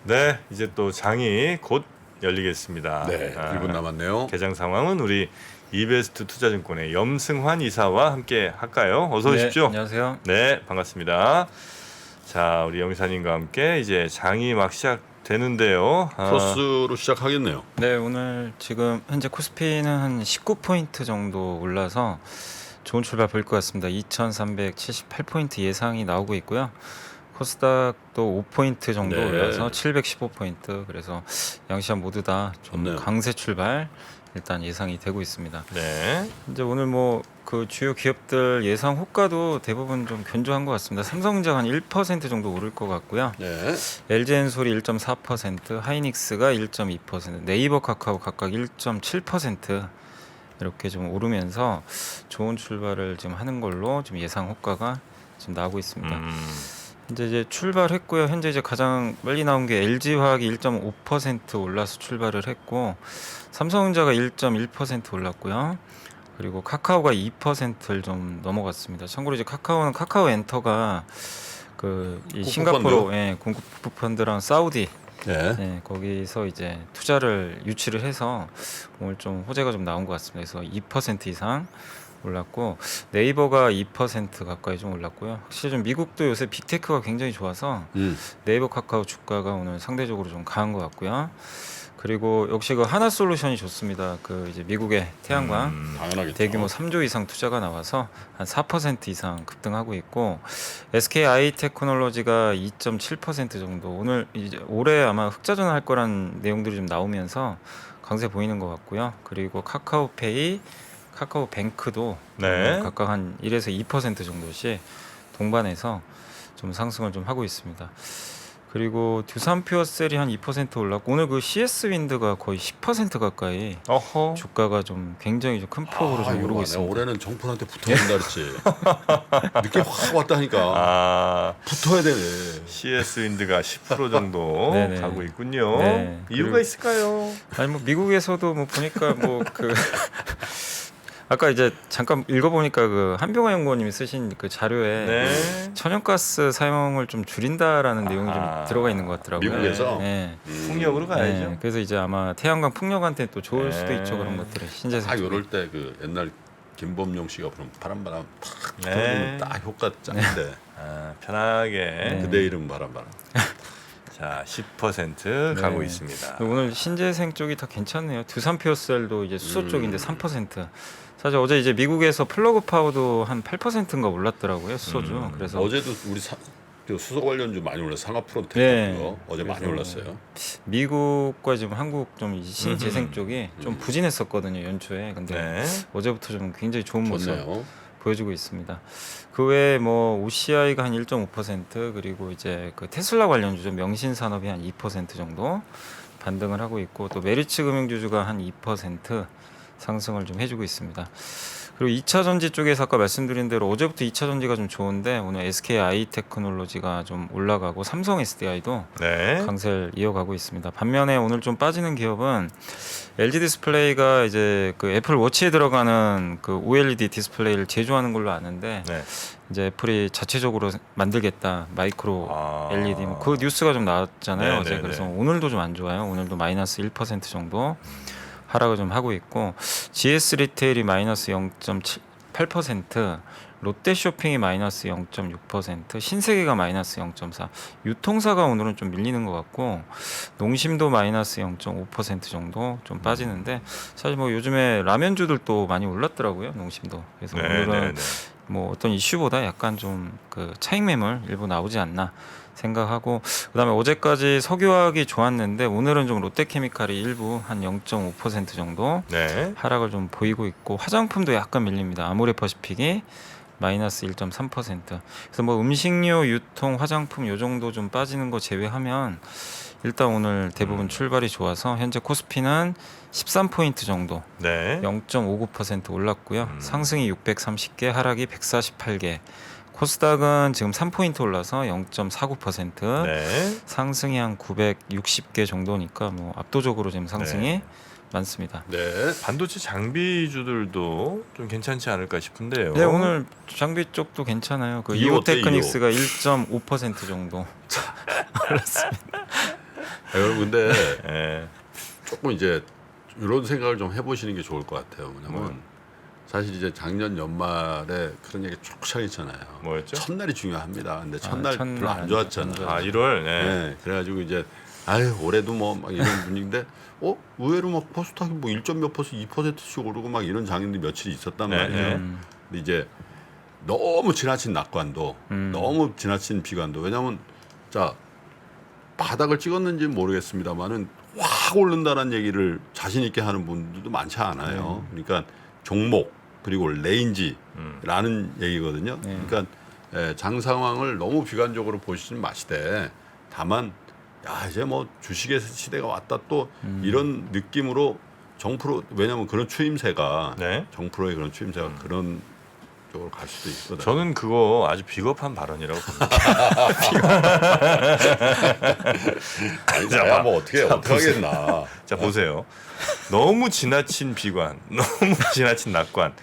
네, 이제 또 장이 곧 열리겠습니다. 네, 1분 남았네요. 개장 상황은 우리 이베스트 투자증권의 염승환 이사와 함께 할까요? 어서 오십시오. 안녕하세요. 네, 반갑습니다. 자, 우리 염이사님과 함께 이제 장이 막 시작되는데요. 플러스로 시작하겠네요. 네, 오늘 지금 현재 코스피는 한 19포인트 정도 올라서 좋은 출발 보일 것 같습니다. 2378포인트 예상이 나오고 있고요. 코스닥도 5포인트 정도 네. 올라서 715포인트. 그래서 양시장 모두 다 좀 좋네요. 강세 출발 일단 예상이 되고 있습니다. 네. 이제 오늘 뭐 그 주요 기업들 예상 호가도 대부분 좀 견조한 것 같습니다. 삼성전자가 한 1% 정도 오를 것 같고요. 네. LG엔솔이 1.4%, 하이닉스가 1.2%, 네이버 카카오 각각 1.7% 이렇게 좀 오르면서 좋은 출발을 지금 하는 걸로 지금 예상 호가가 지금 나오고 있습니다. 이제 출발했고요. 현재 이제 가장 빨리 나온 게 LG화학이 1.5% 올라서 출발을 했고, 삼성전자가 1.1% 올랐고요. 그리고 카카오가 2%를 좀 넘어갔습니다. 참고로 이제 카카오는 카카오 엔터가 이 싱가포르 공급 펀드랑 사우디 네. 거기서 이제 투자를 유치를 해서 오늘 좀 호재가 좀 나온 것 같습니다. 그래서 2% 이상 올랐고, 네이버가 2% 가까이 좀 올랐고요. 확실히 좀 미국도 요새 빅테크가 굉장히 좋아서 네이버 카카오 주가가 오늘 상대적으로 좀 강한 것 같고요. 그리고 역시 그 하나솔루션이 좋습니다. 그 이제 미국의 태양광 당연하겠죠. 대규모 3조 이상 투자가 나와서 한 4% 이상 급등하고 있고, SKI 테크놀로지가 2.7% 정도 오늘 이제 올해 아마 흑자전 할 거란 내용들이 좀 나오면서 강세 보이는 것 같고요. 그리고 카카오페이, 카카오뱅크도 네. 각각 한 1에서 2% 정도씩 동반해서 좀 상승을 좀 하고 있습니다. 그리고 두산퓨어셀이 한 2% 올랐고, 오늘 그 CS 윈드가 거의 10% 가까이 어허. 주가가 좀 굉장히 좀 큰 폭으로 좀 오르고 있습니다. 올해는 정폰한테 붙어야 된다 그랬지. 늦게 확 왔다니까. 붙어야 되네. CS 윈드가 10% 정도 네네. 가고 있군요. 네. 이유가 그리고- 있을까요? 아니 뭐 미국에서도 뭐 보니까 뭐 그 아까 이제 잠깐 읽어보니까 그 한병화 연구원님이 쓰신 그 자료에 네. 천연가스 사용을 좀 줄인다라는 내용이 좀 아하. 들어가 있는 것 같더라고요. 미국에서? 네. 풍력으로 가야죠. 네. 그래서 이제 아마 태양광 풍력한테 또 좋을 수도 네. 있죠, 그런 것들이 신재생. 딱 쪽에. 이럴 때 그 옛날 김범용 씨가 부른 바람바람 탁 네. 틀어주면 딱 효과 짱인데 편하게. 네. 그대 이름 바람바람. 자, 10% 가고 네. 있습니다. 오늘 신재생 쪽이 다 괜찮네요. 두산퓨어셀도 이제 수소 쪽인데 3%. 사실 어제 이제 미국에서 플러그 파워도 한 8%인가 올랐더라고요, 수소주. 그래서 어제도 우리 그 수소 관련주 많이 올랐어. 상하프론텍 네. 같은 거 어제 많이 그래서 올랐어요. 미국과 지금 한국 좀 이 신재생 쪽이 좀 부진했었거든요, 연초에. 근데 네. 어제부터 좀 굉장히 좋은 모습 좋네요. 보여주고 있습니다. 그 외에 뭐 OCI가 한 1.5%, 그리고 이제 그 테슬라 관련주죠, 명신산업이 한 2% 정도 반등을 하고 있고, 또 메리츠 금융주주가 한 2% 상승을 좀 해주고 있습니다. 그리고 2차 전지 쪽에서 아까 말씀드린 대로 어제부터 2차 전지가 좀 좋은데, 오늘 SKI 테크놀로지가 좀 올라가고 삼성 SDI도 네. 강세를 이어가고 있습니다. 반면에 오늘 좀 빠지는 기업은 LG 디스플레이가 이제 그 애플 워치에 들어가는 그 OLED 디스플레이를 제조하는 걸로 아는데, 네. 이제 애플이 자체적으로 만들겠다, 마이크로 아. LED 뭐 그 뉴스가 좀 나왔잖아요, 네, 어제. 네, 그래서 네. 오늘도 좀 안 좋아요. 오늘도 마이너스 1% 정도 하락을 좀 하고 있고, GS 리테일이 마이너스 0.8%, 롯데 쇼핑이 마이너스 0.6%, 신세계가 마이너스 0.4%, 유통사가 오늘은 좀 밀리는 것 같고, 농심도 마이너스 0.5% 정도 좀 빠지는데, 사실 뭐 요즘에 라면주들도 많이 올랐더라고요, 농심도. 그래서 네, 오늘은 네, 네. 뭐 어떤 이슈보다 약간 좀 그 차익 매물 일부 나오지 않나 생각하고, 그다음에 어제까지 석유화학이 좋았는데 오늘은 좀 롯데케미칼이 일부 한 0.5% 정도 네. 하락을 좀 보이고 있고, 화장품도 약간 밀립니다. 아모레퍼시픽이 마이너스 1.3%. 그래서 뭐 음식료, 유통, 화장품 요 정도 좀 빠지는 거 제외하면 일단 오늘 대부분 출발이 좋아서 현재 코스피는 13포인트 정도, 네. 0.59% 올랐고요. 상승이 630개, 하락이 148개. 코스닥은 지금 3포인트 올라서 0.49%, 네. 상승이 한 960개 정도니까 뭐 압도적으로 지금 상승이 네. 많습니다. 네. 반도체 장비주들도 좀 괜찮지 않을까 싶은데요. 네, 오늘 장비 쪽도 괜찮아요. 그 이오 어때, 이오테크닉스가 1.5% 정도 올랐습니다. 여러분 근데 예. 조금 이제 이런 생각을 좀 해보시는 게 좋을 것 같아요. 왜냐면 사실 이제 작년 연말에 그런 얘기 쭉 시작했잖아요. 뭐였죠? 첫날이 중요합니다. 근데 첫날 첫날 별로 안 좋았잖아. 아 1월. 네. 네. 그래가지고 이제 아유 올해도 뭐 막 이런 분위기인데 의외로 막 코스닥이 뭐 1점 몇 퍼센트 2%씩 오르고 막 이런 장면들이 며칠 있었단 네, 말이에요. 네. 근데 이제 너무 지나친 낙관도 너무 지나친 비관도 왜냐면 자 바닥을 찍었는지 는 모르겠습니다만은 확 오른다는 얘기를 자신 있게 하는 분들도 많지 않아요. 그러니까 종목 그리고 레인지라는 얘기거든요. 그러니까 장 상황을 너무 비관적으로 보시지 마시되 다만 야 이제 뭐 주식의 시대가 왔다 또 이런 느낌으로 정프로 왜냐하면 그런 추임새가 네. 정프로의 그런 추임새가 그런 쪽으로 갈 수도 있거든요. 저는 그거 아주 비겁한 발언이라고 봅니다. 아니, 나야 뭐 어떻게 하겠나. 자 보세요. 너무 지나친 비관, 너무 지나친 낙관.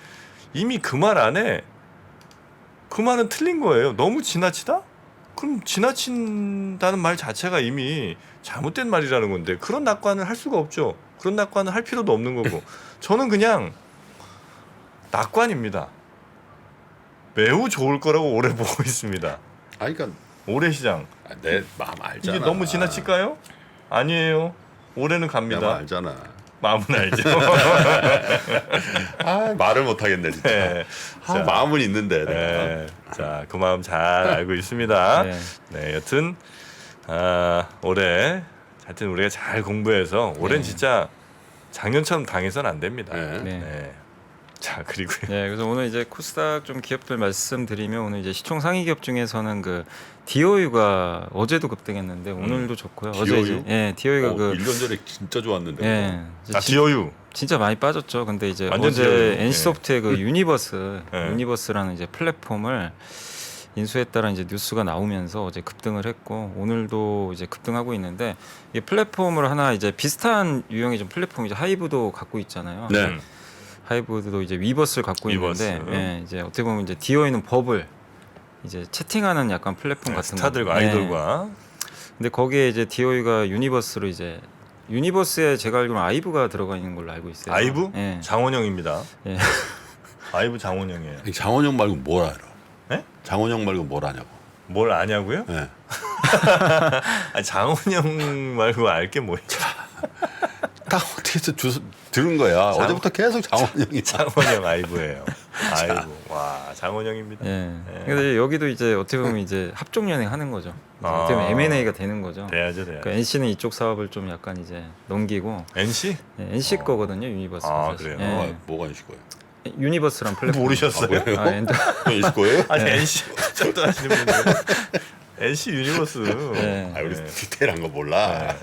이미 그 말 안에 그 말은 틀린 거예요. 너무 지나치다? 그럼 지나친다는 말 자체가 이미 잘못된 말이라는 건데 그런 낙관을 할 수가 없죠. 그런 낙관을 할 필요도 없는 거고. 저는 그냥 낙관입니다. 매우 좋을 거라고 올해 보고 있습니다. 아니 그러니까 올해 시장. 내 마음 알잖아. 이게 너무 지나칠까요? 아니에요. 올해는 내 마음 갑니다. 알잖아. 마음은 알죠. 아 말을 못 하겠네 진짜. 네. 아, 자, 마음은 있는데 내가. 네. 자, 그 마음 잘 알고 있습니다. 네. 네, 여튼 올해 하여튼 우리가 잘 공부해서 올해는 진짜 작년처럼 당해서는 안 됩니다. 네. 네. 네. 자, 그리고요. 네, 그래서 오늘 이제 코스닥 좀 기업들 말씀드리면 오늘 이제 시총 상위 기업 중에서는 그 DOU가 어제도 급등했는데 오늘도 좋고요. 어제 DOU? 이제 DOU가 그 1년 전에 진짜 좋았는데. 예, 이제 DOU. 진짜 많이 빠졌죠. 근데 이제 완전 어제 DOU. NC소프트의 그 유니버스, 네. 유니버스라는 이제 플랫폼을 인수했다는 이제 뉴스가 나오면서 어제 급등을 했고 오늘도 이제 급등하고 있는데 이 플랫폼을 하나 이제 비슷한 유형의 좀 플랫폼이죠. 하이브도 갖고 있잖아요. 네. 하이브도 이제 위버스를 갖고 위버스. 있는데 예, 이제 어떻게 보면 이제 DO에는 버블 이제 채팅하는 약간 플랫폼 같은 스타들과 거. 예. 아이돌과 근데 거기에 이제 DOE가 유니버스로 이제 유니버스에 제가 알기로는 아이브가 들어가 있는 걸로 알고 있어요. 아이브? 예. 장원영입니다. 예. 아이브 장원영이에요. 장원영 말고 뭘 알아? 네? 장원영 말고 뭘 아냐고. 뭘 아냐고요? 네. 아니, 장원영 말고 알 게 뭐 있죠? 딱 어떻게 해서 들은 거야. 어제부터 계속 장원영이. 장원영 아이브예요. 아이브. 와, 장원영입니다. 예. 근데 여기도 이제 어떻게 보면 이제 합종 연행 하는 거죠. 어떻게 보면 M&A가 되는 거죠. 돼야죠. 그러니까 NC는 이쪽 사업을 좀 약간 이제 넘기고 NC? NC 거거든요, 유니버스. 아, 사실. 그래요? 뭐가 있을 거예요? 유니버스란 플랫폼. 모르셨어요? 있을 거예요? 아니 NC 좀 하시는 분들 NC 유니버스. 네. 아, 우리 디테일한 거 몰라.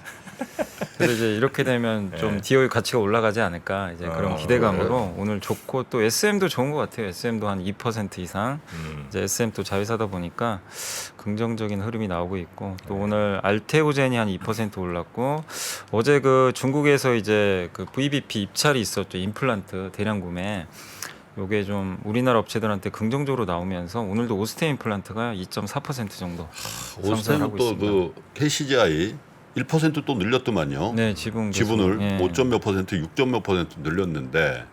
그래서 이제 이렇게 되면 좀 DOE 가치가 올라가지 않을까 이제 그런 기대감으로 오늘 좋고 또 SM도 좋은 것 같아요. SM도 한 2% 이상. 이제 SM 또 자회사다 보니까 긍정적인 흐름이 나오고 있고 또 오늘 알테오젠이 한 2% 올랐고 어제 그 중국에서 이제 그 VBP 입찰이 있었죠. 임플란트 대량 구매. 요게 좀 우리나라 업체들한테 긍정적으로 나오면서 오늘도 오스테 임플란트가 2.4% 정도 상승을 하고 오스테는 있습니다. 또그 KCGI 1% 또 늘렸더만요. 네, 지분을 지분을 5점 몇 퍼센트, 6점 몇 퍼센트 늘렸는데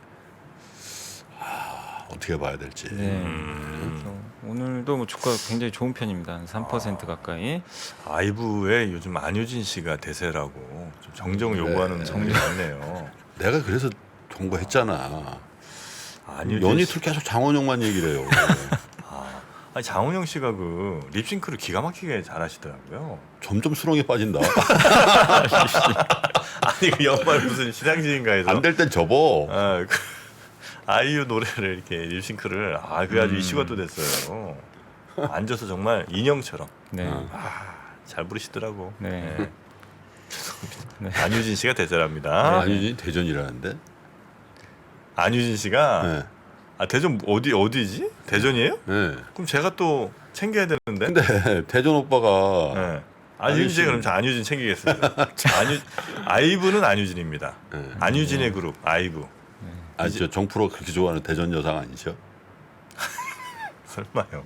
어떻게 봐야 될지. 네. 그래서 오늘도 뭐 주가 굉장히 좋은 편입니다. 한 3% 가까이. 아이브에 요즘 안효진 씨가 대세라고 좀 정정을 요구하는 분이 많네요. 내가 그래서 동거했잖아. 안효진 연이틀 씨. 계속 장원영만 얘기를 해요. 아니 장원영 씨가 그 립싱크를 기가 막히게 잘하시더라고요. 점점 수렁에 빠진다. 아니 그 연말 무슨 시상식인가에서 안 될 땐 접어. 그 아이유 노래를 이렇게 립싱크를 그게 아주 이슈가 또 됐어요. 앉아서 정말 인형처럼 네. 잘 부르시더라고. 네. 네. 안유진 씨가 대세랍니다. 아니지 대전이라는데. 안유진 씨가 네. 대전 어디지? 대전이에요? 네. 그럼 제가 또 챙겨야 되는데. 근데 대전 오빠가 네. 안유진 씨 그럼 저 안유진 챙기겠습니다. 아이브는 안유진입니다. 네. 안유진의 그룹 아이브. 저 정프로 그렇게 좋아하는 대전 여상 아니죠? 설마요.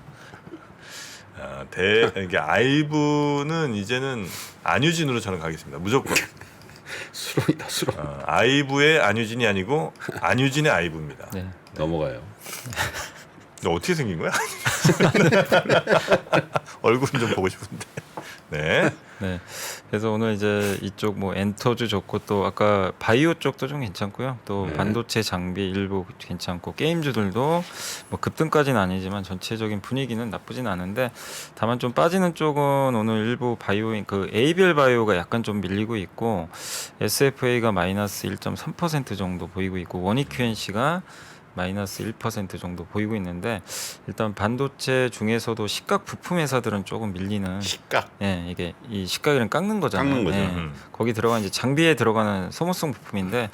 이게 아이브는 이제는 안유진으로 저는 가겠습니다. 무조건. 수렁이다 수렁. 아이브의 안유진이 아니고 안유진의 아이브입니다. 네. 넘어가요. 너 어떻게 생긴 거야? 얼굴은 좀 보고 싶은데. 네. 네. 그래서 오늘 이제 이쪽 뭐 엔터주 좋고 또 아까 바이오 쪽도 좀 괜찮고요. 또 네. 반도체 장비 일부 괜찮고 게임주들도 뭐 급등까지는 아니지만 전체적인 분위기는 나쁘진 않은데 다만 좀 빠지는 쪽은 오늘 일부 바이오인 그 에이비엘 바이오가 약간 좀 밀리고 있고 SFA가 마이너스 1.3% 정도 보이고 있고 원익QNC가 마이너스 1% 정도 보이고 있는데 일단 반도체 중에서도 식각 부품 회사들은 조금 밀리는 식각. 예, 이게 이 식각이랑 깎는 거잖아요. 깎는 거죠. 예, 거기 들어간 이제 장비에 들어가는 소모성 부품인데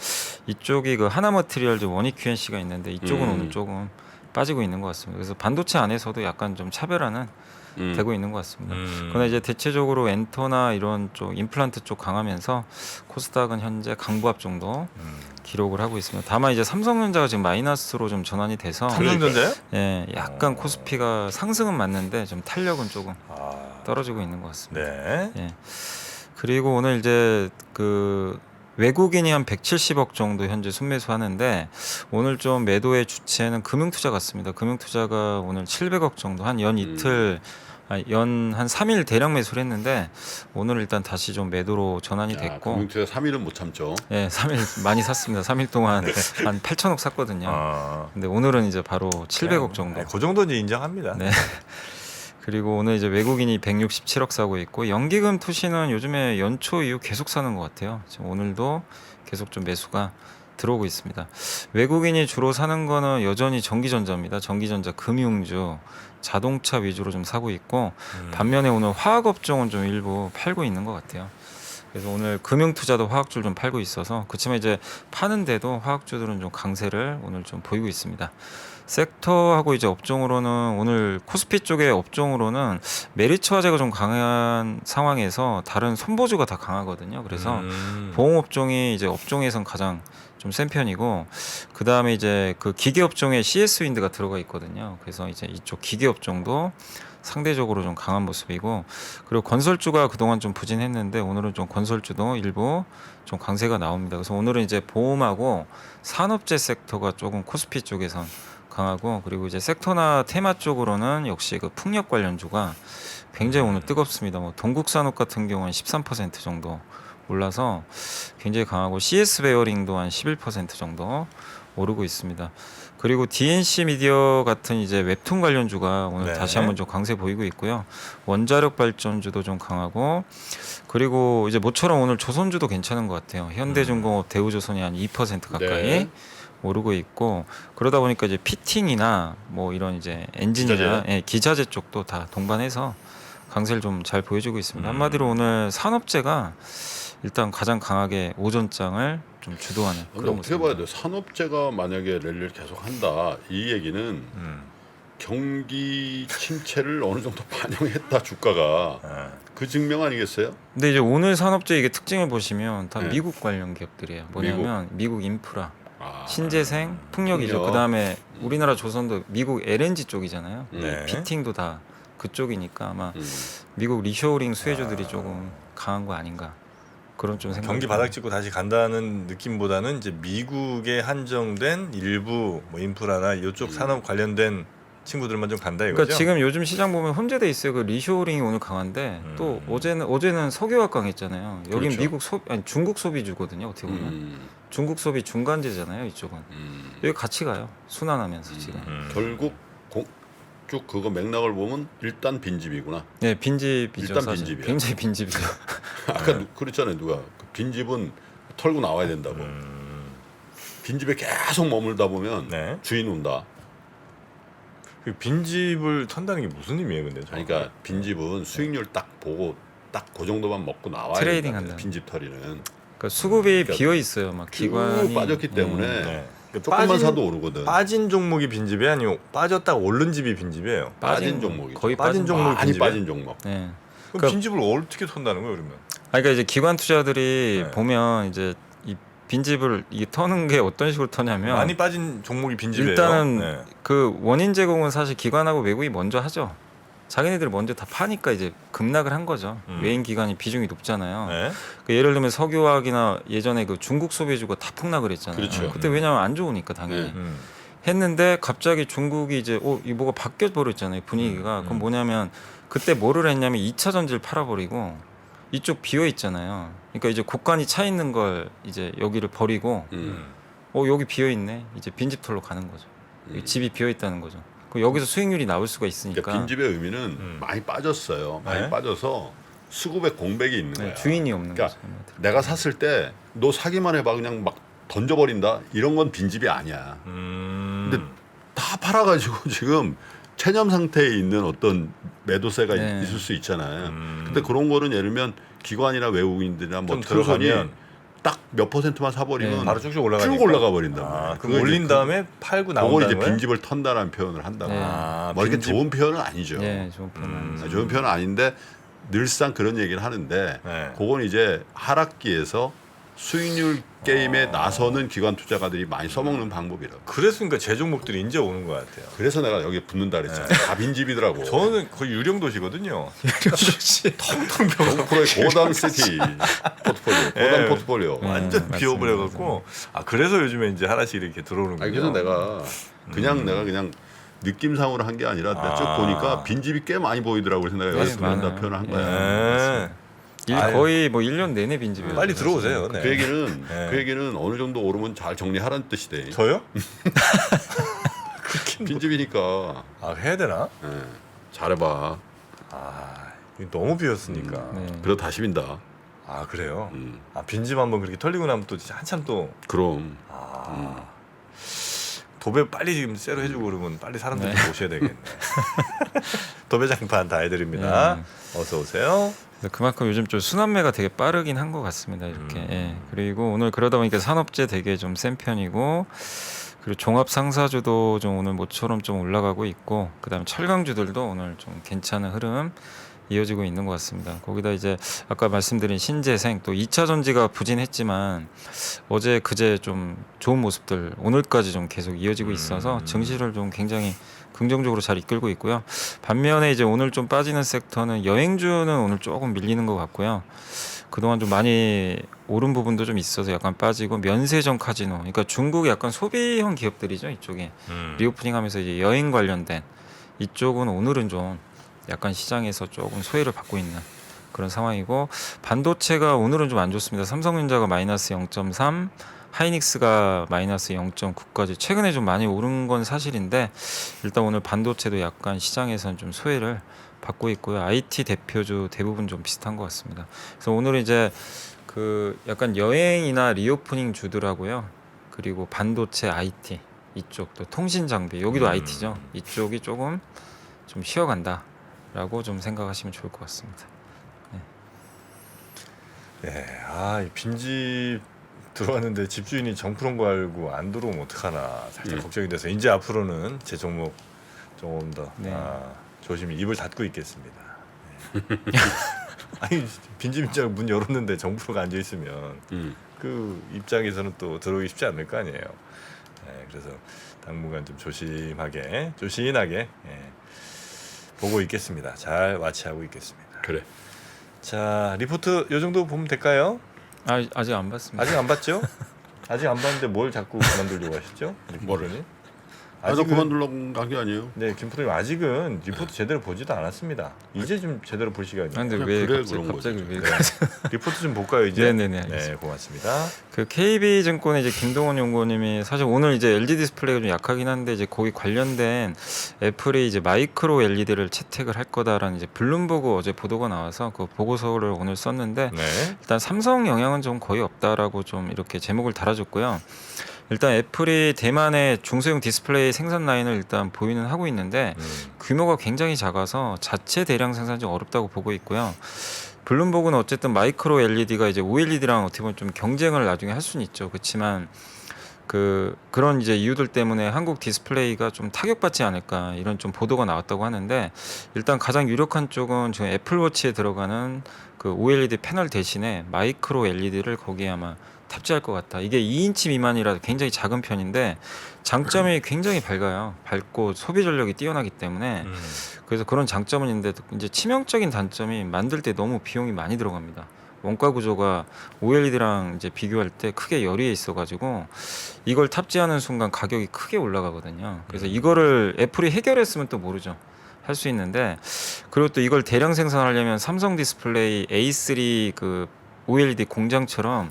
이쪽이 그 하나머티리얼즈 원익QNC가 있는데 이쪽은 오늘 조금 빠지고 있는 것 같습니다. 그래서 반도체 안에서도 약간 좀 차별화는 되고 있는 것 같습니다. 그러나 이제 대체적으로 엔터나 이런 쪽 임플란트 쪽 강하면서 코스닥은 현재 강보합 정도 기록을 하고 있습니다. 다만 이제 삼성전자가 지금 마이너스로 좀 전환이 돼서 삼성전자요? 예, 약간 코스피가 상승은 맞는데 좀 탄력은 조금 아, 떨어지고 있는 것 같습니다. 네. 예. 그리고 오늘 이제 그 외국인이 한 170억 정도 현재 순매수 하는데 오늘 좀 매도의 주체는 금융투자 같습니다. 금융투자가 오늘 700억 정도 한 연 이틀 연 한 3일 대량 매수를 했는데 오늘 일단 다시 좀 매도로 전환이 됐고 금융투자 3일은 못 참죠. 예, 3일 많이 샀습니다. 3일 동안 한 8천억 샀거든요. 아, 근데 오늘은 이제 바로 700억 정도. 그 정도는 인정합니다. 네. 그리고 오늘 이제 외국인이 167억 사고 있고 연기금 투시는 요즘에 연초 이후 계속 사는 것 같아요. 지금 오늘도 계속 좀 매수가 들어오고 있습니다. 외국인이 주로 사는 거는 여전히 전기전자입니다. 전기전자, 금융주, 자동차 위주로 좀 사고 있고 반면에 오늘 화학업종은 좀 일부 팔고 있는 것 같아요. 그래서 오늘 금융투자도 화학주를 좀 팔고 있어서 그렇지만 이제 파는데도 화학주들은 좀 강세를 오늘 좀 보이고 있습니다. 섹터하고 이제 업종으로는 오늘 코스피 쪽의 업종으로는 메리츠 화재가 좀 강한 상황에서 다른 손보주가 다 강하거든요. 그래서 보험업종이 이제 업종에선 가장 좀 센 편이고 그 다음에 이제 그 기계업종에 CS 윈드가 들어가 있거든요. 그래서 이제 이쪽 기계업종도 상대적으로 좀 강한 모습이고 그리고 건설주가 그동안 좀 부진했는데 오늘은 좀 건설주도 일부 좀 강세가 나옵니다. 그래서 오늘은 이제 보험하고 산업재 섹터가 조금 코스피 쪽에선 강하고 그리고 이제 섹터나 테마 쪽으로는 역시 그 풍력 관련주가 굉장히 오늘 뜨겁습니다. 뭐 동국산업 같은 경우는 13% 정도 올라서 굉장히 강하고 CS 베어링도 한 11% 정도 오르고 있습니다. 그리고 DNC 미디어 같은 이제 웹툰 관련주가 오늘 네. 다시 한번 좀 강세 보이고 있고요. 원자력 발전주도 좀 강하고 그리고 이제 모처럼 오늘 조선주도 괜찮은 것 같아요. 현대중공업, 대우조선이 한 2% 가까이 네. 오르고 있고 그러다 보니까 이제 피팅이나 뭐 이런 이제 엔진이나 기자재? 예, 기자재 쪽도 다 동반해서 강세를 좀 잘 보여주고 있습니다. 한마디로 오늘 산업재가 일단 가장 강하게 오전장을 좀 주도하는 근데 그런 어떻게 모습입니다. 봐야 돼? 산업재가 만약에 랠리를 계속 한다. 이 얘기는 경기 침체를 어느 정도 반영했다 주가가 그 증명 아니겠어요? 근데 이제 오늘 산업재 이게 특징을 보시면 다 네. 미국 관련 기업들이에요. 뭐냐면 미국 인프라, 아, 신재생, 풍력이죠. 풍력. 그다음에 우리나라 조선도 미국 LNG 쪽이잖아요. 네. 피팅도 다 그쪽이니까 아마 미국 리쇼어링 수혜주들이 조금 강한 거 아닌가 그런 좀 생각. 경기 바닥 찍고 다시 간다는 느낌보다는 이제 미국에 한정된 일부 뭐 인프라나 이쪽 산업 관련된 친구들만 좀 간다 이거죠. 그러니까 지금 요즘 시장 보면 혼재돼 있어요. 그 리쇼어링이 오늘 강한데 또 어제는 석유화학 강했잖아요. 여긴 그렇죠. 미국 아니 중국 소비주거든요. 어떻게 보면 중국 소비 중간재잖아요. 이쪽은 여기 같이 가요. 순환하면서 지금. 결국 쭉 그거 맥락을 보면 일단 빈집이구나. 네, 빈집이죠. 일단 사실. 빈집이야. 굉장히 빈집이죠. 아까 그랬잖아요. 누가 그 빈집은 털고 나와야 된다고. 빈집에 계속 머물다 보면 네. 주인 온다. 그 빈집을 턴다는 게 무슨 의미예요, 근데? 정확하게? 그러니까 빈집은 수익률 딱 보고 딱 그 정도만 먹고 나와야 트레이딩 된다. 한다는. 빈집 털이는 그러니까 수급이 비어 있어요. 막 쭉 기관이 빠졌기 때문에 네. 조금만 사도 오르거든. 빠진 종목이 빈집이 아니고 빠졌다가 오른 집이 빈집이에요. 빠진 종목이죠. 거의 빠진 빠진 종목이 많이 빈집이에요? 빠진 종목. 네. 그럼 그러니까- 빈집을 어떻게 턴다는 거예요, 그러면? 그러니까 이제 기관 투자들이 네. 보면 이제 이 빈집을 이게 터는 게 어떤 식으로 터냐면 많이 빠진 종목이 빈집이에요. 일단은 네. 그 원인 제공은 사실 기관하고 외국이 먼저 하죠. 자기네들이 먼저 다 파니까 이제 급락을 한 거죠. 외인 기관이 비중이 높잖아요. 네. 그 예를 들면 석유화학이나 예전에 그 중국 소비주가 다 폭락을 했잖아요. 그렇죠. 그때 왜냐하면 안 좋으니까 당연히. 네. 했는데 갑자기 중국이 이제 이 뭐가 바뀌어 버렸잖아요 분위기가. 그럼 뭐냐면 그때 뭐를 했냐면 2차 전지를 팔아버리고 이쪽 비어 있잖아요. 그러니까 이제 곡간이 차 있는 걸 이제 여기를 버리고 여기 비어 있네. 이제 빈집 털로 가는 거죠. 집이 비어 있다는 거죠. 그럼 여기서 수익률이 나올 수가 있으니까. 그러니까 빈집의 의미는 많이 빠졌어요. 많이 네. 빠져서 수급에 공백이 있는 거야. 네, 주인이 없는 그러니까 거죠. 내가 샀을 때 너 사기만 해봐 그냥 막 던져버린다 이런 건 빈집이 아니야. 근데 다 팔아가지고 지금 체념 상태에 있는 어떤 매도세가 네. 있을 수 있잖아요. 근데 그런 거는 예를 들면 기관이나 외국인들이나 뭐 좀 트루손이 들어가면 딱 몇 퍼센트만 사버리면 네. 바로 쭉쭉 올라가니까. 쭉 올라가 버린단 말이야. 아, 그럼 올린 다음에 팔고 그걸 나온다는 이제 거예요? 빈집을 턴다라는 표현을 한다고. 네. 아, 뭐 이렇게 빈집. 좋은 표현은 아니죠. 네, 좋은 표현. 좋은 표현은 아닌데 늘상 그런 얘기를 하는데 네. 그건 이제 하락기에서 수익률 게임에 나서는 기관 투자가들이 많이 써먹는 방법이라고. 그랬으니까 제 종목들이 이제 오는 것 같아요. 그래서 내가 여기 붙는다 그랬잖아. 다 빈집이더라고. 저는 거의 유령 도시거든요. 텅텅 비어. 정프로의 고단 시티 포트폴리오, 고단 예. 포트폴리오. 완전 맞습니다. 비워버려갖고 그래서 요즘에 이제 하나씩 이렇게 들어오는군요. 아니, 그래서 내가 내가 그냥 느낌상으로 한 게 아니라 내가 쭉 보니까 빈집이 꽤 많이 보이더라고. 그래서 내가 네, 여기서 그런다 많아요. 표현을 한 거야. 네. 거의 뭐 1년 내내 빈집이에요. 빨리 들어오세요. 네. 그 얘기는 네. 그 얘기는 어느 정도 오르면 잘 정리하라는 뜻이대. 저요? 빈집이니까 해야 되나? 예, 잘해봐. 이거 너무 비었으니까. 네. 그래도 다시 빈다. 그래요? 음. 빈집 한번 그렇게 털리고 나면 또 진짜 한참 또 그럼 도배 빨리 지금 쇠로 해주고 그러면 빨리 사람들 좀 오셔야 되겠네. 도배장판 다 해드립니다. 어서 오세요. 그래서 그만큼 요즘 좀 순환매가 되게 빠르긴 한 것 같습니다. 이렇게. 예. 그리고 오늘 그러다 보니까 산업재 되게 좀 센 편이고 그리고 종합 상사주도 좀 오늘 모처럼 좀 올라가고 있고 그다음에 철강주들도 오늘 좀 괜찮은 흐름 이어지고 있는 것 같습니다. 거기다 이제 아까 말씀드린 신재생 또 2차 전지가 부진했지만 어제 그제 좀 좋은 모습들 오늘까지 좀 계속 이어지고 있어서 증시를 좀 굉장히 긍정적으로 잘 이끌고 있고요. 반면에 이제 오늘 좀 빠지는 섹터는 여행주는 오늘 조금 밀리는 것 같고요. 그동안 좀 많이 오른 부분도 좀 있어서 약간 빠지고 면세점 카지노 그러니까 중국 약간 소비형 기업들이죠. 이쪽에 리오프닝하면서 이제 여행 관련된 이쪽은 오늘은 좀 약간 시장에서 조금 소외를 받고 있는 그런 상황이고 반도체가 오늘은 좀 안 좋습니다. 삼성전자가 마이너스 0.3, 하이닉스가 마이너스 0.9까지 최근에 좀 많이 오른 건 사실인데 일단 오늘 반도체도 약간 시장에서는 좀 소외를 받고 있고요. IT 대표주 대부분 좀 비슷한 것 같습니다. 그래서 오늘 이제 그 약간 여행이나 리오프닝 주들하고요. 그리고 반도체 IT 이쪽 또 통신 장비 여기도 IT죠. 이쪽이 조금 좀 쉬어간다라고 좀 생각하시면 좋을 것 같습니다. 네, 이 빈집 들어왔는데 집주인이 정프로인 거 알고 안 들어오면 어떡하나 살짝 걱정이 돼서 이제 앞으로는 제 종목 조금 더 네. 조심히 입을 닫고 있겠습니다. 네. 아니 빈집 입장 문 열었는데 정프로가 앉아 있으면 그 입장에서는 또 들어오기 쉽지 않을 거 아니에요. 네, 그래서 당분간 좀 조신하게 보고 있겠습니다. 잘 와치하고 있겠습니다. 그래. 자 리포트 요 정도 보면 될까요? 아직 안 봤습니다. 아직 안 봤죠? 아직 안 봤는데 뭘 자꾸 그만두려고 하시죠? 뭐를? 아직 그만두려고 한 게 아니에요. 네, 김프로님 아직은 리포트 제대로 보지도 않았습니다. 이제 좀 제대로 볼 시간이에요. 근데 그냥 왜 그래, 갑자기, 그런 갑자기 거죠. 왜 네. 리포트 좀 볼까요 이제? 네네네, 알겠습니다. 네, 고맙습니다. 그 KB증권의 이제 김동원 연구원님이 사실 오늘 이제 LG 디스플레이가 좀 약하긴 한데 이제 거기 관련된 애플이 이제 마이크로 LED를 채택을 할 거다라는 이제 블룸버그 어제 보도가 나와서 그 보고서를 오늘 썼는데 네. 일단 삼성 영향은 좀 거의 없다라고 좀 이렇게 제목을 달아줬고요. 일단 애플이 대만의 중소형 디스플레이 생산 라인을 일단 보유는 하고 있는데 규모가 굉장히 작아서 자체 대량 생산이 좀 어렵다고 보고 있고요. 블룸버그는 어쨌든 마이크로 LED가 이제 OLED랑 어떻게 보면 좀 경쟁을 나중에 할 수는 있죠. 그렇지만 그런 이제 이유들 때문에 한국 디스플레이가 좀 타격받지 않을까 이런 좀 보도가 나왔다고 하는데 일단 가장 유력한 쪽은 지금 애플워치에 들어가는 그 그 OLED 패널 대신에 마이크로 LED를 거기에 아마 탑재할 것 같다. 이게 2인치 미만이라 굉장히 작은 편인데 장점이 굉장히 밝아요. 밝고 소비 전력이 뛰어나기 때문에 그래서 그런 장점은 있는데 이제 치명적인 단점이 만들 때 너무 비용이 많이 들어갑니다. 원가 구조가 OLED랑 이제 비교할 때 크게 열이해 있어가지고 이걸 탑재하는 순간 가격이 크게 올라가거든요. 그래서 이거를 애플이 해결했으면 또 모르죠. 할 수 있는데 그리고 또 이걸 대량 생산하려면 삼성 디스플레이 A3 그 OLED 공장처럼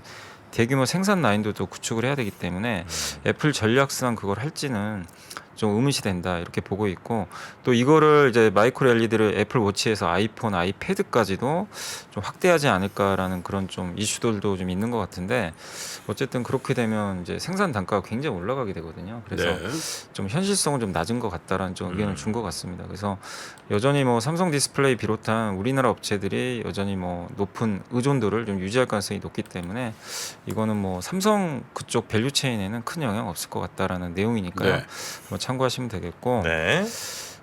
대규모 생산 라인도 구축을 해야 되기 때문에 애플 전략상 그걸 할지는 좀 의문시된다 이렇게 보고 있고 또 이거를 이제 마이크로 LED를 애플 워치에서 아이폰, 아이패드까지도 좀 확대하지 않을까라는 그런 좀 이슈들도 좀 있는 것 같은데 어쨌든 그렇게 되면 이제 생산 단가가 굉장히 올라가게 되거든요. 그래서 네. 좀 현실성은 좀 낮은 것 같다라는 좀 의견을 준 것 같습니다. 그래서 여전히 뭐 삼성 디스플레이 비롯한 우리나라 업체들이 여전히 뭐 높은 의존도를 좀 유지할 가능성이 높기 때문에 이거는 뭐 삼성 그쪽 밸류 체인에는 큰 영향 없을 것 같다라는 내용이니까요. 네. 뭐 참고하시면 되겠고. 네.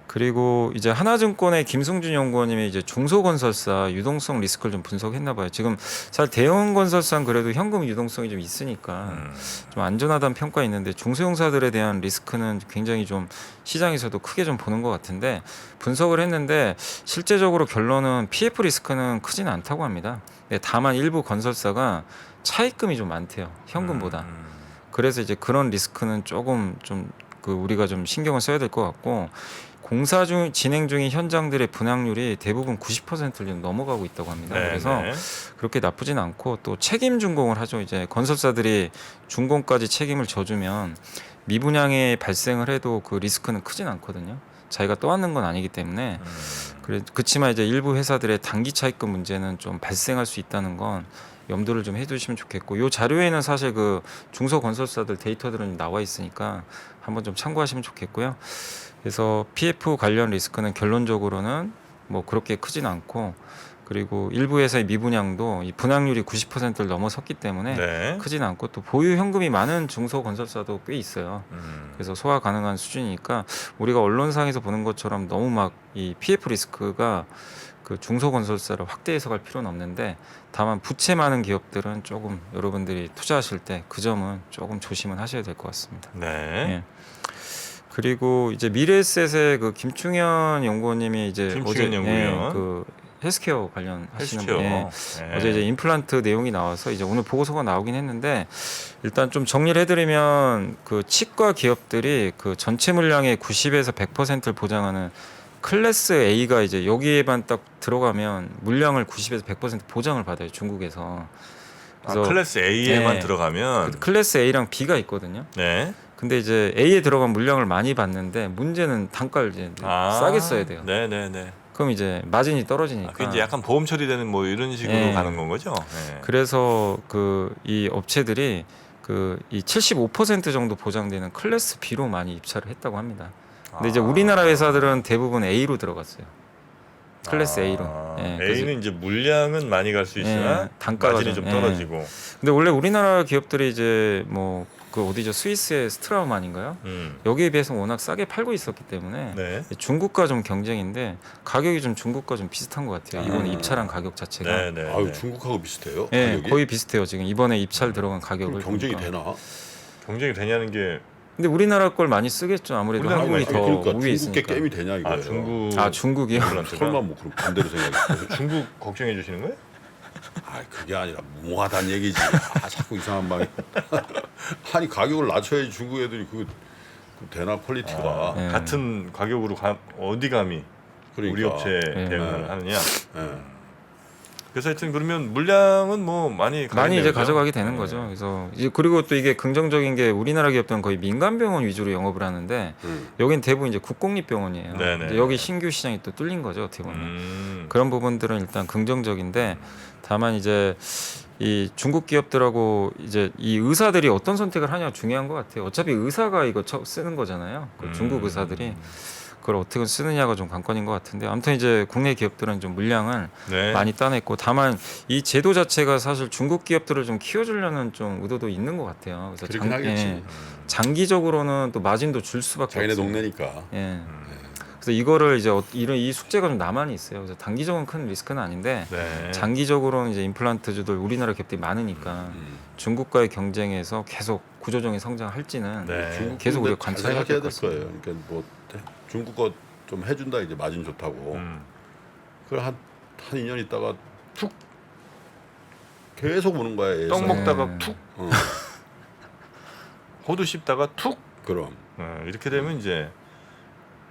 그리고 이제 하나증권의 김승준 연구원님이 이제 중소건설사 유동성 리스크를 좀 분석했나 봐요. 지금 사실 대형 건설사는 그래도 현금 유동성이 좀 있으니까 좀 안전하다는 평가 있는데 중소형사들에 대한 리스크는 굉장히 좀 시장에서도 크게 좀 보는 것 같은데 분석을 했는데 실제적으로 결론은 PF 리스크는 크진 않다고 합니다. 다만 일부 건설사가 차입금이 좀 많대요. 현금보다. 그래서 이제 그런 리스크는 조금 좀 그 우리가 좀 신경을 써야 될 것 같고 공사 중 진행 중인 현장들의 분양률이 대부분 90%를 좀 넘어가고 있다고 합니다. 네, 그래서 네. 그렇게 나쁘진 않고 또 책임 준공을 하죠. 이제 건설사들이 준공까지 책임을 져주면 미분양이 발생을 해도 그 리스크는 크진 않거든요. 자기가 떠안는 건 아니기 때문에 그렇지만 이제 일부 회사들의 단기 차입금 문제는 좀 발생할 수 있다는 건 염두를 좀 해두시면 좋겠고 이 자료에는 사실 그 중소건설사들 데이터들은 나와 있으니까 한번 좀 참고하시면 좋겠고요. 그래서 PF 관련 리스크는 결론적으로는 뭐 그렇게 크진 않고 그리고 일부 회사의 미분양도 이 분양률이 90%를 넘어섰기 때문에 네. 크진 않고 또 보유 현금이 많은 중소건설사도 꽤 있어요. 그래서 소화 가능한 수준이니까 우리가 언론상에서 보는 것처럼 너무 막 이 PF 리스크가 그 중소건설사를 확대 해석할 필요는 없는데 다만 부채 많은 기업들은 조금 여러분들이 투자하실 때 그 점은 조금 조심은 하셔야 될 것 같습니다. 네. 예. 그리고 이제 미래에셋의 그 김충현 연구원님이 이제 김충현 연구위원. 그 헬스케어 관련 하시는 헬스케어. 분 네. 어제 이제 임플란트 내용이 나와서 이제 오늘 보고서가 나오긴 했는데 일단 좀 정리를 해드리면 그 치과 기업들이 그 전체 물량의 90에서 100%를 보장하는 클래스 A가 이제 여기에만 딱 들어가면 물량을 90에서 100% 보장을 받아요 중국에서. 그래서 클래스 A에만 네. 들어가면 클래스 A랑 B가 있거든요. 네. 근데 이제 A에 들어간 물량을 많이 받는데 문제는 단가를 이제 싸게 써야 돼요. 네네네. 그럼 이제 마진이 떨어지니까. 그 이제 약간 보험 처리되는 뭐 이런 식으로 네. 가는 건 거죠. 네. 그래서 그 이 업체들이 그 이 75% 정도 보장되는 클래스 B로 많이 입찰을 했다고 합니다. 근데 이제 우리나라 회사들은 대부분 A로 들어갔어요. 클래스 A로. 예, 그래서- A는 이제 물량은 많이 갈 수 있으나 예, 단가가 마진이 좀 좀- 떨어지고. 근데 원래 우리나라 기업들이 이제 뭐 그 어디죠? 스위스의 스트라우만인가요? 여기에 비해서 워낙 싸게 팔고 있었기 때문에 네. 중국과 좀 경쟁인데 가격이 좀 중국과 좀 비슷한 것 같아요. 이번에 입찰한 가격 자체가. 네네. 아유 중국하고 비슷해요. 예, 가격이? 거의 비슷해요. 지금 이번에 입찰 들어간 그럼 가격을 경쟁이 보니까. 되나? 경쟁이 되냐는 게 근데 우리나라 걸 많이 쓰겠죠. 아무래도 우리나라 한국이 거 더 그러니까 우위에 중국계 있으니까. 게임이 되냐 이거예요. 중국 중국이요? 임플란트가? 설마 뭐 그런 반대로 생각해? 중국 걱정해 주시는 거예요? 아 그게 아니라 무모하다는 얘기지. 아 자꾸 이상한 방이. 아니 가격을 낮춰야지 중국 애들이 그 되나 퀄리티가. 네. 같은 가격으로 어디 감히 그러니까. 우리 업체 네. 대응을 하느냐. 예. 그래서 하여튼 그러면 물량은 뭐 많이 많이 이제 가겠네요, 가져가게 그죠? 되는 거죠. 그래서 이제 그리고 또 이게 긍정적인 게 우리나라 기업들은 거의 민간 병원 위주로 영업을 하는데 여긴 대부분 이제 국공립병원이에요. 네네. 이제 여기 신규 시장이 또 뚫린 거죠, 어떻게 보면. 그런 부분들은 일단 긍정적인데 다만 이제 이 중국 기업들하고 이제 이 의사들이 어떤 선택을 하냐 중요한 것 같아요. 어차피 의사가 이거 쓰는 거잖아요. 그 중국 의사들이 그걸 어떻게 쓰느냐가 좀 관건인 것 같은데 아무튼 이제 국내 기업들은 좀 물량을 네. 많이 따냈고 다만 이 제도 자체가 사실 중국 기업들을 좀 키워주려는 좀 의도도 있는 것 같아요. 그래서 그렇긴 하겠지. 장기적으로는 또 마진도 줄 수밖에 자기네 없어요. 동네니까. 예. 그래서 이거를 이제 이런 이 숙제가 좀 남한이 있어요. 그래서 단기적으로는 큰 리스크는 아닌데 네. 장기적으로는 이제 임플란트주들 우리나라 기업들이 많으니까 중국과의 경쟁에서 계속 구조적인 성장할지는 네. 중국 계속 우리가 잘 관찰해야 생각해야 될 될 것 거예요. 같습니다. 그러니까 뭐 중국어 좀 해준다 이제 마진 좋다고. 그걸 한 2년 있다가 툭 계속 오는 거야. 얘에서. 떡 먹다가 네. 툭 어, 호두 씹다가 툭 그럼. 이렇게 되면 이제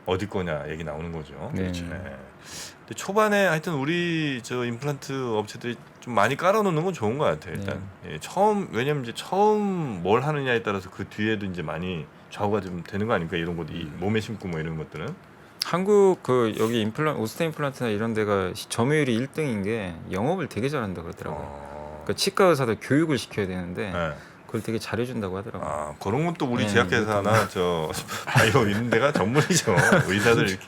어디 거냐 얘기 나오는 거죠. 네. 그렇죠. 네. 근데 초반에 하여튼 우리 저 임플란트 업체들이 좀 많이 깔아놓는 건 좋은 것 같아요. 일단 왜냐면 이제 처음 뭘 하느냐에 따라서 그 뒤에도 이제 많이 좌우가 좀 되는 거 아닙니까? 이런 것도 이 몸에 심고 뭐 이런 것들은. 한국 그 여기 오스테 임플란트나 이런 데가 점유율이 1등인 게 영업을 되게 잘한다 그러더라고요. 그러니까 치과 의사들 교육을 시켜야 되는데 네. 그걸 되게 잘해준다고 하더라고요. 아 그런 것도 우리 네, 제약회사나 저 바이오 이런 데가 전문이죠. 의사들 이렇게.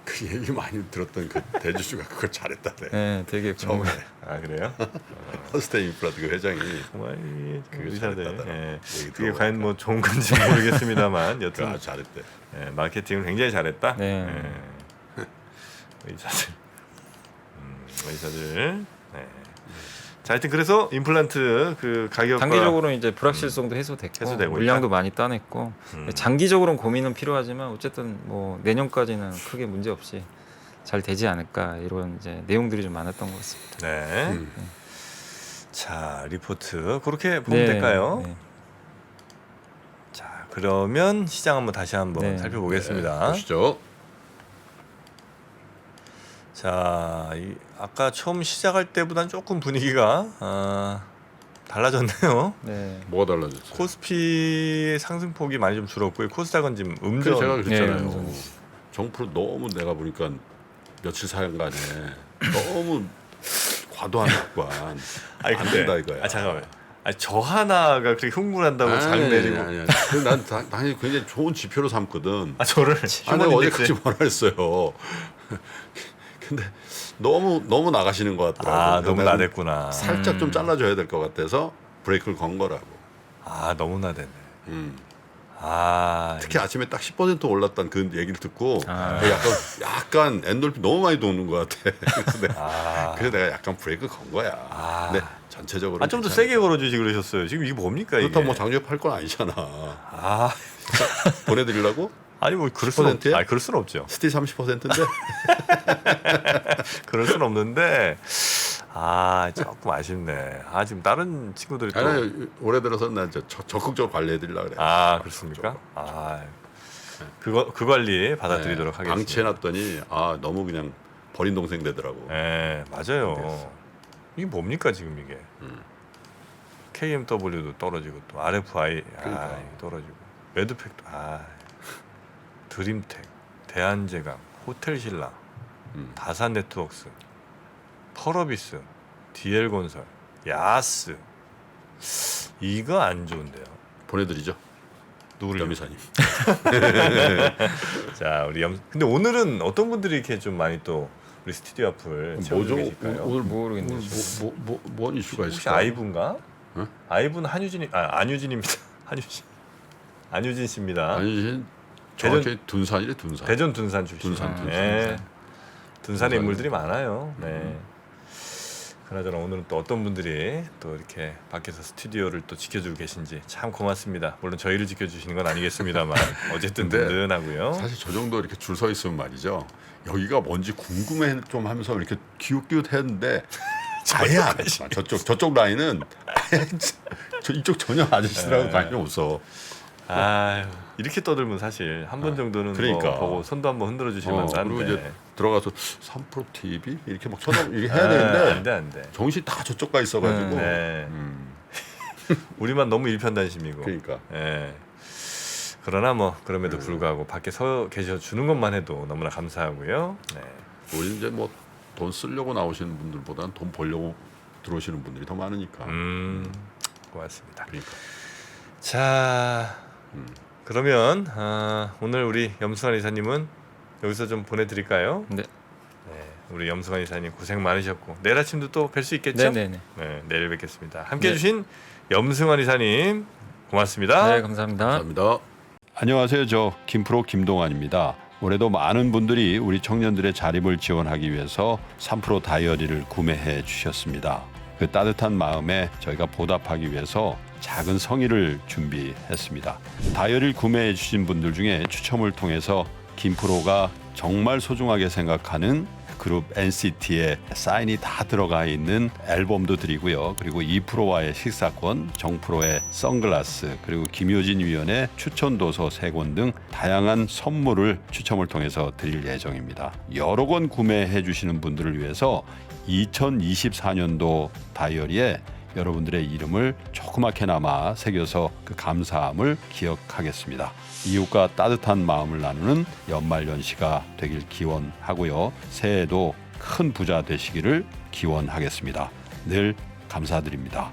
그 얘기 많이 들었던 그 대주주가 그걸 잘했다네. 네, 되게 그런 처음에 거. 아 그래요? 허스테인 임플란트 그 회장이 정말 이 그게 의사들. 잘했다더라. 예. 얘기 그게 들어보니까. 과연 뭐 좋은 건지 모르겠습니다만 그 여튼 아주 잘했대. 예, 마케팅을 굉장히 잘했다. 네. 예. 의사들, 의사들. 네. 자, 하여튼 그래서 임플란트 그 가격과 단기적으로는 이제 불확실성도 해소됐고 해소되고 물량도 많이 따냈고 음. 장기적으로는 고민은 필요하지만 어쨌든 뭐 내년까지는 크게 문제 없이 잘 되지 않을까 이런 이제 내용들이 좀 많았던 것 같습니다. 네. 음. 자, 리포트 그렇게 보면 될까요? 네. 자, 그러면 시장 한번 다시 한번 네. 살펴보겠습니다. 네, 보시죠. 자, 아까 처음 시작할 때보다는 조금 분위기가 달라졌네요. 네. 뭐가 달라졌어요? 코스피의 상승폭이 많이 좀 줄었고요. 코스닥은 지금 그래서 음전. 제가 그랬잖아요. 네, 정프로 너무 내가 보니까 며칠 사이간에 너무 과도한 낙관. 아니 안 근데 된다 이거야. 아 잠깐만. 아니 저 하나가 그렇게 흥분한다고 장 내리고. 아니. 난 당연히 굉장히 좋은 지표로 삼거든. 아 저를 내가 휴먼 어제까지 인덱스. 뭐라 했어요. 근데 너무 나가시는 것 같더라고요. 아 그래서 너무 내가 나댔구나. 살짝 좀 잘라줘야 될 것 같아서 브레이크를 건 거라고. 아 너무 나댔네. 음. 아 특히 아침에 딱 10% 올랐다는 그 얘기를 듣고 아. 약간 엔돌핀 너무 많이 도는 것 같아. 아. 그래서 내가 약간 브레이크 건 거야. 아. 근데 전체적으로 좀 더 괜찮아. 세게 걸어주지 그러셨어요. 지금 이게 뭡니까 이게? 그렇다고 뭐 장주에 팔 건 아니잖아. 아 보내드리려고? 아니 뭐 그럴 수는 10%? 아니 그럴 수는 없죠. 스틸 30%인데 그럴 수는 없는데 아 조금 아쉽네. 아 지금 다른 친구들이 또 아니 올해 들어서 난 적극적으로 관리해드리려고 그래. 아 그렇습니까? 아 그 관리 받아들이도록 하겠습니다. 방치해놨더니 너무 그냥 버린 동생 되더라고. 네 맞아요. 이게 뭡니까 지금 이게? KMW도 떨어지고 또 RFI 그러니까. 떨어지고 매드팩도 드림텍, 대한제강, 호텔신라, 다산네트웍스, 펄어비스, DL건설, 야스 이거 안 좋은데요. 보내드리죠. 누구를 염이사님. 자 우리 근데 오늘은 어떤 분들이 이렇게 좀 많이 또 우리 스튜디오 앞을 채워주고 계실까요? 오늘 모르겠네요. 뭔 이슈가 혹시 있을까? 아이분가? 응? 아이분 안유진입니다. 안유진 씨입니다. 아니 정확히 둔산이래 둔산. 대전 둔산 출신. 둔산. 네. 둔산의 둔산. 인물들이 많아요. 네. 그나저나 오늘은 또 어떤 분들이 또 이렇게 밖에서 스튜디오를 또 지켜주고 계신지 참 고맙습니다. 물론 저희를 지켜주시는 건 아니겠습니다만 어쨌든 근데 든든하고요. 사실 저 정도 이렇게 줄 서 있으면 말이죠. 여기가 뭔지 궁금해 좀 하면서 이렇게 기웃기웃했는데 아예 안 했어. 저쪽 라인은 아예 이쪽 전혀 아저씨들하고 네. 관심 없어. 아유, 이렇게 떠들면 사실 한 번 정도는 그러니까. 뭐 보고 손도 한번 흔들어 주실 만도 그리고 한데. 이제 들어가서 3프로 TV 이렇게 막 쳐다 이렇게 해야 되는데 안돼. 정신 다 저쪽 가 있어가지고. 네. 우리만 너무 일편단심이고. 그러니까. 예. 그러나 뭐 그럼에도 불구하고 밖에 서 계셔 주는 것만 해도 너무나 감사하고요. 네. 우리 이제 뭐 돈 쓰려고 나오시는 분들보다는 돈 벌려고 들어오시는 분들이 더 많으니까. 고맙습니다. 그러니까. 자, 그러면 오늘 우리 염승환 이사님은 여기서 좀 보내드릴까요? 네. 네, 우리 염승환 이사님 고생 많으셨고 내일 아침도 또 뵐 수 있겠죠? 네네네. 네, 내일 뵙겠습니다. 함께해 네. 주신 염승환 이사님 고맙습니다. 네, 감사합니다. 감사합니다. 안녕하세요. 저 김프로 김동환입니다. 올해도 많은 분들이 우리 청년들의 자립을 지원하기 위해서 3프로 다이어리를 구매해 주셨습니다. 그 따뜻한 마음에 저희가 보답하기 위해서 작은 성의를 준비했습니다. 다이어리를 구매해 주신 분들 중에 추첨을 통해서 김프로가 정말 소중하게 생각하는 그룹 NCT의 사인이 다 들어가 있는 앨범도 드리고요. 그리고 2프로와의 식사권, 정프로의 선글라스, 그리고 김효진 위원의 추천도서 3권 등 다양한 선물을 추첨을 통해서 드릴 예정입니다. 여러 권 구매해 주시는 분들을 위해서 2024년도 다이어리에 여러분들의 이름을 조그맣게나마 새겨서 그 감사함을 기억하겠습니다. 이웃과 따뜻한 마음을 나누는 연말연시가 되길 기원하고요. 새해에도 큰 부자 되시기를 기원하겠습니다. 늘 감사드립니다.